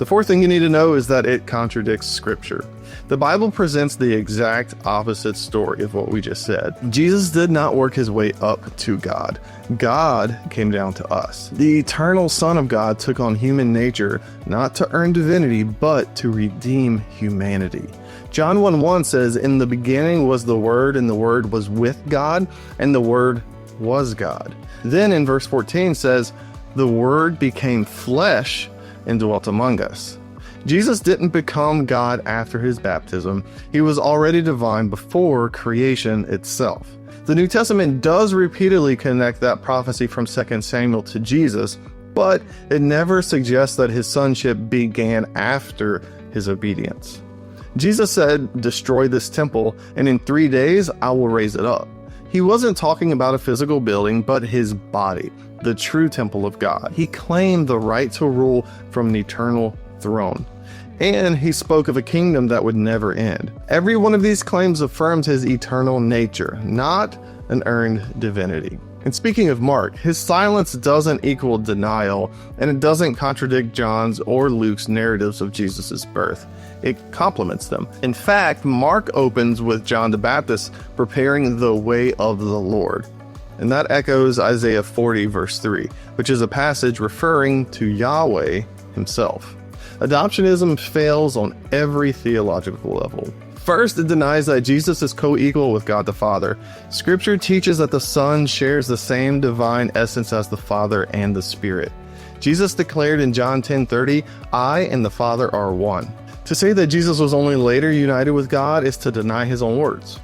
The fourth thing you need to know is that it contradicts Scripture. The Bible presents the exact opposite story of what we just said. Jesus did not work his way up to God. God came down to us. The eternal Son of God took on human nature, not to earn divinity, but to redeem humanity. John 1:1 says, "In the beginning was the Word, and the Word was with God, and the Word was God." Then in verse 14 says, "The Word became flesh and dwelt among us." Jesus didn't become God after his baptism. He was already divine before creation itself. The New Testament does repeatedly connect that prophecy from 2 Samuel to Jesus, but it never suggests that his sonship began after his obedience. Jesus said, "Destroy this temple, and in 3 days I will raise it up." He wasn't talking about a physical building, but his body, the true temple of God. He claimed the right to rule from an eternal throne. And he spoke of a kingdom that would never end. Every one of these claims affirms his eternal nature, not an earned divinity. And speaking of Mark, his silence doesn't equal denial, and it doesn't contradict John's or Luke's narratives of Jesus' birth. It complements them. In fact, Mark opens with John the Baptist preparing the way of the Lord. And that echoes Isaiah 40 verse 3, which is a passage referring to Yahweh himself. Adoptionism fails on every theological level. First, it denies that Jesus is co-equal with God the Father. Scripture teaches that the Son shares the same divine essence as the Father and the Spirit. Jesus declared in John 10:30, "I and the Father are one." To say that Jesus was only later united with God is to deny his own words.